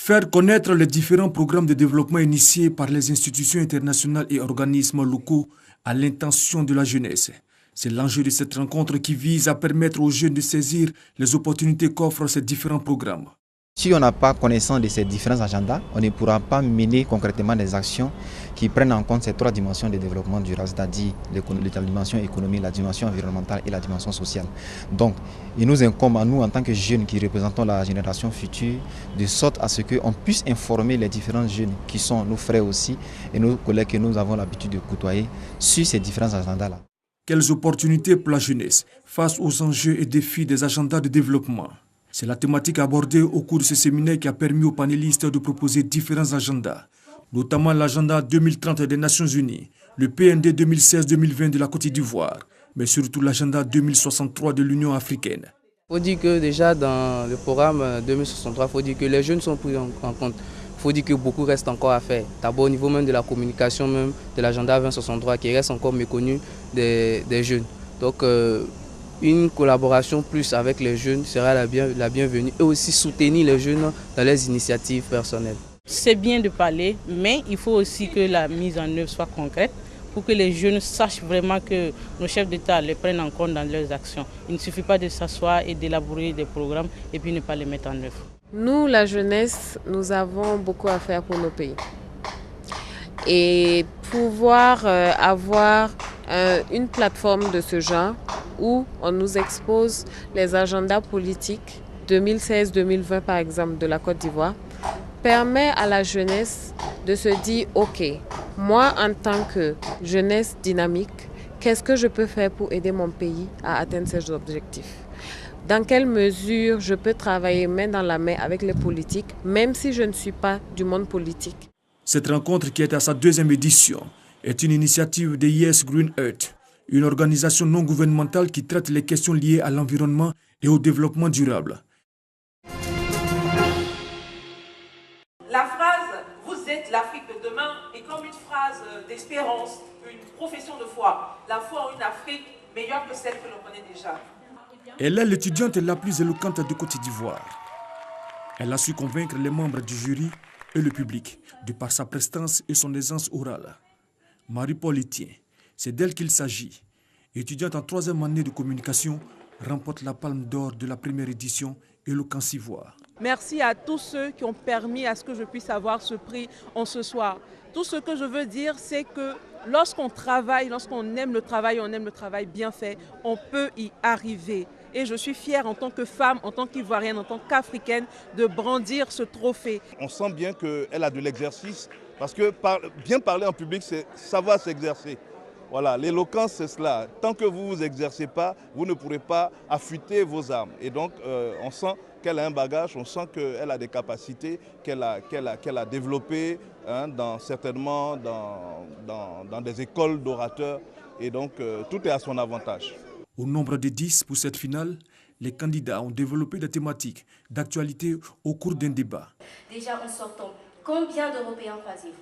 Faire connaître les différents programmes de développement initiés par les institutions internationales et organismes locaux à l'intention de la jeunesse. C'est l'enjeu de cette rencontre qui vise à permettre aux jeunes de saisir les opportunités qu'offrent ces différents programmes. Si on n'a pas connaissance de ces différents agendas, on ne pourra pas mener concrètement des actions qui prennent en compte ces trois dimensions de développement durable, c'est-à-dire la dimension économique, la dimension environnementale et la dimension sociale. Donc, il nous incombe à nous, en tant que jeunes qui représentons la génération future, de sorte à ce qu'on puisse informer les différents jeunes qui sont nos frères aussi et nos collègues que nous avons l'habitude de côtoyer sur ces différents agendas-là. Quelles opportunités pour la jeunesse face aux enjeux et défis des agendas de développement? C'est la thématique abordée au cours de ce séminaire qui a permis aux panélistes de proposer différents agendas, notamment l'agenda 2030 des Nations Unies, le PND 2016-2020 de la Côte d'Ivoire, mais surtout l'agenda 2063 de l'Union africaine. Il faut dire que déjà dans le programme 2063, il faut dire que les jeunes sont pris en compte. Il faut dire que beaucoup reste encore à faire. D'abord au niveau même de la communication, même de l'agenda 2063 qui reste encore méconnu des jeunes. Donc, une collaboration plus avec les jeunes sera la bienvenue et aussi soutenir les jeunes dans leurs initiatives personnelles. C'est bien de parler, mais il faut aussi que la mise en œuvre soit concrète pour que les jeunes sachent vraiment que nos chefs d'État les prennent en compte dans leurs actions. Il ne suffit pas de s'asseoir et d'élaborer des programmes et puis ne pas les mettre en œuvre. Nous, la jeunesse, nous avons beaucoup à faire pour nos pays. Et pouvoir avoir une plateforme de ce genre où on nous expose les agendas politiques 2016-2020 par exemple de la Côte d'Ivoire permet à la jeunesse de se dire ok, moi en tant que jeunesse dynamique, qu'est-ce que je peux faire pour aider mon pays à atteindre ses objectifs? Dans quelle mesure je peux travailler main dans la main avec les politiques, même si je ne suis pas du monde politique? Cette rencontre, qui est à sa deuxième édition, est une initiative de Yes Green Earth, une organisation non gouvernementale qui traite les questions liées à l'environnement et au développement durable. La phrase « Vous êtes l'Afrique de demain » est comme une phrase d'espérance, une profession de foi. La foi en une Afrique meilleure que celle que l'on connaît déjà. Elle est l'étudiante la plus éloquente de Côte d'Ivoire. Elle a su convaincre les membres du jury et le public de par sa prestance et son aisance orale. Marie-Paul Etienne, c'est d'elle qu'il s'agit. Étudiante en 3e année de communication, remporte la palme d'or de la première édition Éloquence Ivoire. Merci à tous ceux qui ont permis à ce que je puisse avoir ce prix en ce soir. Tout ce que je veux dire, c'est que lorsqu'on travaille, lorsqu'on aime le travail, on aime le travail bien fait, on peut y arriver. Et je suis fière en tant que femme, en tant qu'Ivoirienne, en tant qu'Africaine, de brandir ce trophée. On sent bien qu'elle a de l'exercice, parce que bien parler en public, c'est savoir s'exercer. Voilà, l'éloquence, c'est cela. Tant que vous ne vous exercez pas, vous ne pourrez pas affûter vos armes. Et donc, on sent qu'elle a un bagage, on sent qu'elle a des capacités qu'elle a développées, hein, certainement dans des écoles d'orateurs. Et donc, tout est à son avantage. Au nombre de 10 pour cette finale, les candidats ont développé des thématiques d'actualité au cours d'un débat. Déjà en sortant, combien d'Européens croisez-vous?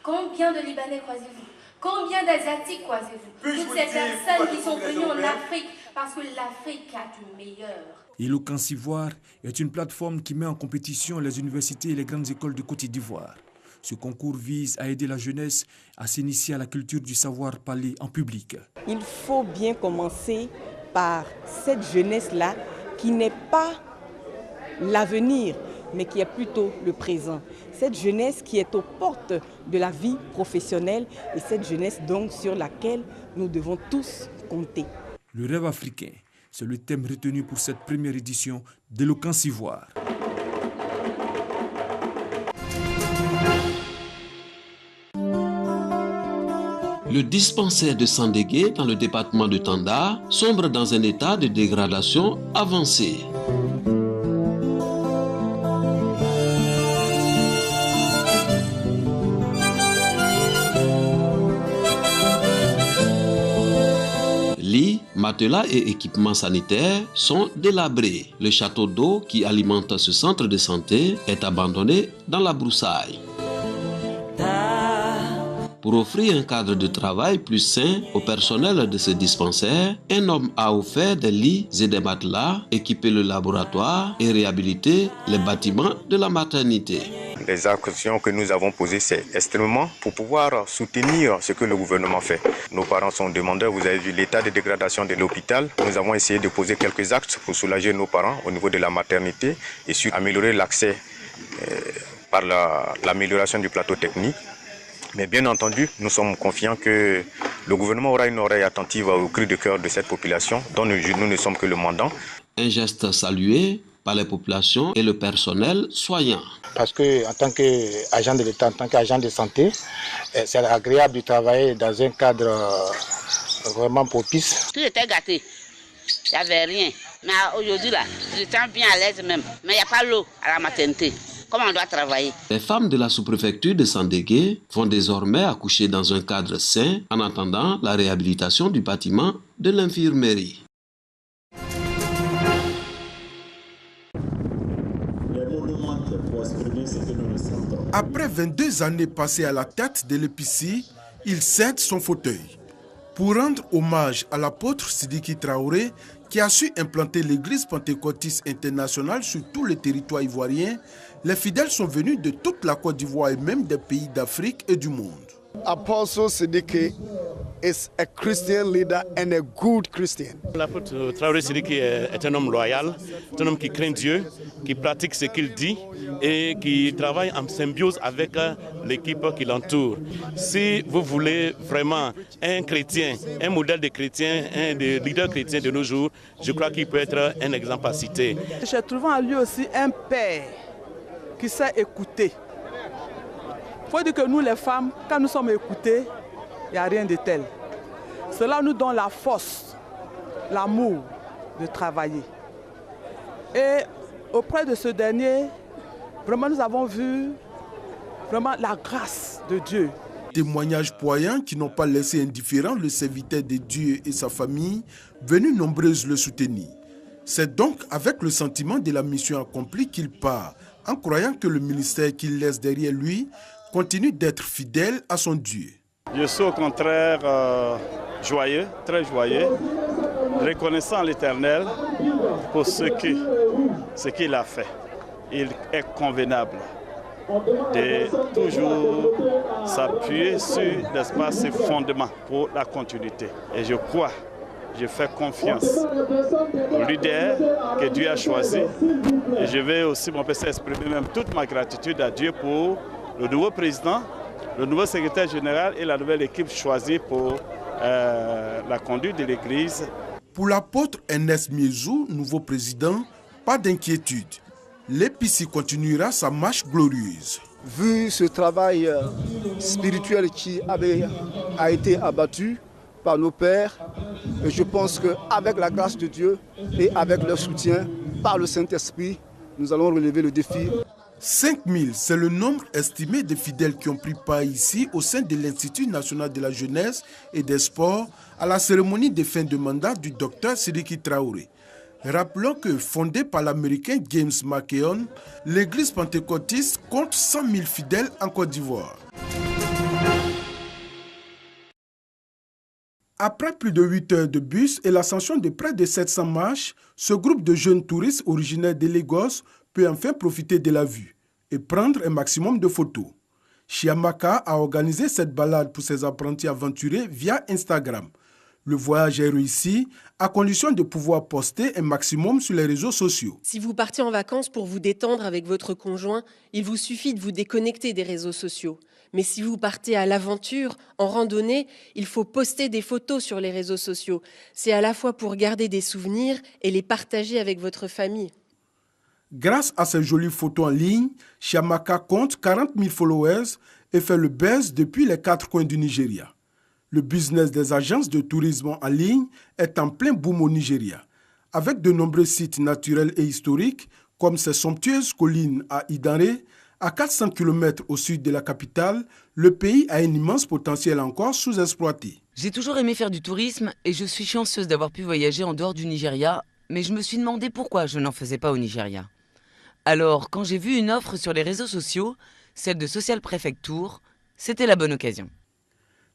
Combien de Libanais croisez-vous? Combien d'Asiatiques croisez-vous? Toutes ces personnes qui sont venues en Afrique, parce que l'Afrique a du meilleur. Éloquence Ivoire est une plateforme qui met en compétition les universités et les grandes écoles de Côte d'Ivoire. Ce concours vise à aider la jeunesse à s'initier à la culture du savoir parler en public. Il faut bien commencer par cette jeunesse-là qui n'est pas l'avenir, mais qui est plutôt le présent. Cette jeunesse qui est aux portes de la vie professionnelle et cette jeunesse donc sur laquelle nous devons tous compter. Le rêve africain, c'est le thème retenu pour cette première édition d'Éloquence Ivoire. Le dispensaire de Sandégué, dans le département de Tanda, sombre dans un état de dégradation avancée. Lits, matelas et équipements sanitaires sont délabrés. Le château d'eau qui alimente ce centre de santé est abandonné dans la broussaille. Pour offrir un cadre de travail plus sain au personnel de ce dispensaire, un homme a offert des lits et des matelas, équipé le laboratoire et réhabilité les bâtiments de la maternité. Les actions que nous avons posées, c'est extrêmement pour pouvoir soutenir ce que le gouvernement fait. Nos parents sont demandeurs, vous avez vu l'état de dégradation de l'hôpital. Nous avons essayé de poser quelques actes pour soulager nos parents au niveau de la maternité et sur améliorer l'accès par l'amélioration du plateau technique. Mais bien entendu, nous sommes confiants que le gouvernement aura une oreille attentive au cri de cœur de cette population, dont nous ne sommes que le mandant. Un geste salué par les populations et le personnel soignant. Parce qu'en tant qu'agent de l'État, en tant qu'agent de santé, c'est agréable de travailler dans un cadre vraiment propice. Tout était gâté, il n'y avait rien. Mais aujourd'hui, là, je me sens bien à l'aise même. Mais il n'y a pas l'eau à la maternité. Comment on doit travailler? Les femmes de la sous-préfecture de Sandégué vont désormais accoucher dans un cadre sain en attendant la réhabilitation du bâtiment de l'infirmerie. Après 22 années passées à la tête de l'EPICI, il cède son fauteuil. Pour rendre hommage à l'apôtre Sidiki Traoré, qui a su implanter l'église pentecôtiste internationale sur tout le territoire ivoirien, les fidèles sont venus de toute la Côte d'Ivoire et même des pays d'Afrique et du monde. Apostle Sidiki is a Christian leader and a good Christian. L'apôtre Traoré Sidiki est un homme loyal, c'est un homme qui craint Dieu, qui pratique ce qu'il dit et qui travaille en symbiose avec l'équipe qui l'entoure. Si vous voulez vraiment un chrétien, un modèle de chrétien, un des leaders chrétiens de nos jours, je crois qu'il peut être un exemple à citer. J'ai trouvé en lui aussi un père qui sait écouter. Il faut dire que nous les femmes, quand nous sommes écoutées, il n'y a rien de tel. Cela nous donne la force, l'amour de travailler. Et auprès de ce dernier, vraiment nous avons vu vraiment la grâce de Dieu. Témoignages poignants qui n'ont pas laissé indifférent le serviteur de Dieu et sa famille, venus nombreuses le soutenir. C'est donc avec le sentiment de la mission accomplie qu'il part, en croyant que le ministère qu'il laisse derrière lui continue d'être fidèle à son Dieu. Je suis au contraire joyeux, très joyeux, reconnaissant l'Éternel pour ce qu'il a fait. Il est convenable de toujours s'appuyer sur ces fondements pour la continuité. Et je crois, je fais confiance au leader que Dieu a choisi. Et je vais aussi exprimer même toute ma gratitude à Dieu pour le nouveau président, le nouveau secrétaire général et la nouvelle équipe choisie pour la conduite de l'Église. Pour l'apôtre Ernest Miezou, nouveau président, pas d'inquiétude. L'EPICI continuera sa marche glorieuse. Vu ce travail spirituel qui a été abattu par nos pères, et je pense qu'avec la grâce de Dieu et avec leur soutien, par le Saint-Esprit, nous allons relever le défi. 5000, c'est le nombre estimé de fidèles qui ont pris part ici au sein de l'Institut national de la jeunesse et des sports à la cérémonie de fin de mandat du docteur Sidiki Traoré. Rappelons que, fondée par l'Américain James McKeown, l'église pentecôtiste compte 100 000 fidèles en Côte d'Ivoire. Après plus de 8 heures de bus et l'ascension de près de 700 marches, ce groupe de jeunes touristes originaires de Lagos peut enfin profiter de la vue et prendre un maximum de photos. Chiamaka a organisé cette balade pour ses apprentis aventuriers via Instagram. Le voyage est réussi à condition de pouvoir poster un maximum sur les réseaux sociaux. Si vous partez en vacances pour vous détendre avec votre conjoint, il vous suffit de vous déconnecter des réseaux sociaux. Mais si vous partez à l'aventure, en randonnée, il faut poster des photos sur les réseaux sociaux. C'est à la fois pour garder des souvenirs et les partager avec votre famille. Grâce à ces jolies photos en ligne, Chiamaka compte 40 000 followers et fait le buzz depuis les 4 coins du Nigeria. Le business des agences de tourisme en ligne est en plein boom au Nigeria. Avec de nombreux sites naturels et historiques, comme ces somptueuses collines à Idanre, à 400 km au sud de la capitale, le pays a un immense potentiel encore sous-exploité. J'ai toujours aimé faire du tourisme et je suis chanceuse d'avoir pu voyager en dehors du Nigeria, mais je me suis demandé pourquoi je n'en faisais pas au Nigeria. Alors, quand j'ai vu une offre sur les réseaux sociaux, celle de Social Prefecture, c'était la bonne occasion.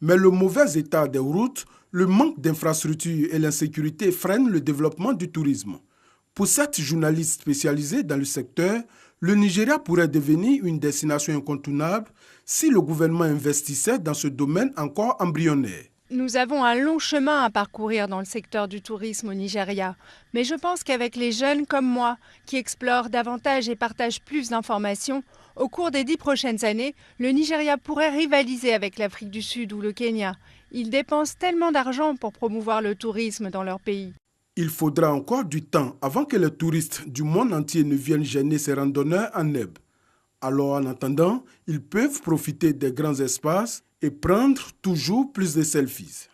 Mais le mauvais état des routes, le manque d'infrastructures et l'insécurité freinent le développement du tourisme. Pour cette journaliste spécialisée dans le secteur, le Nigeria pourrait devenir une destination incontournable si le gouvernement investissait dans ce domaine encore embryonnaire. Nous avons un long chemin à parcourir dans le secteur du tourisme au Nigeria, mais je pense qu'avec les jeunes comme moi, qui explorent davantage et partagent plus d'informations, au cours des 10 prochaines années, le Nigeria pourrait rivaliser avec l'Afrique du Sud ou le Kenya. Ils dépensent tellement d'argent pour promouvoir le tourisme dans leur pays. Il faudra encore du temps avant que les touristes du monde entier ne viennent gêner ces randonneurs en Neb. Alors en attendant, ils peuvent profiter des grands espaces et prendre toujours plus de selfies.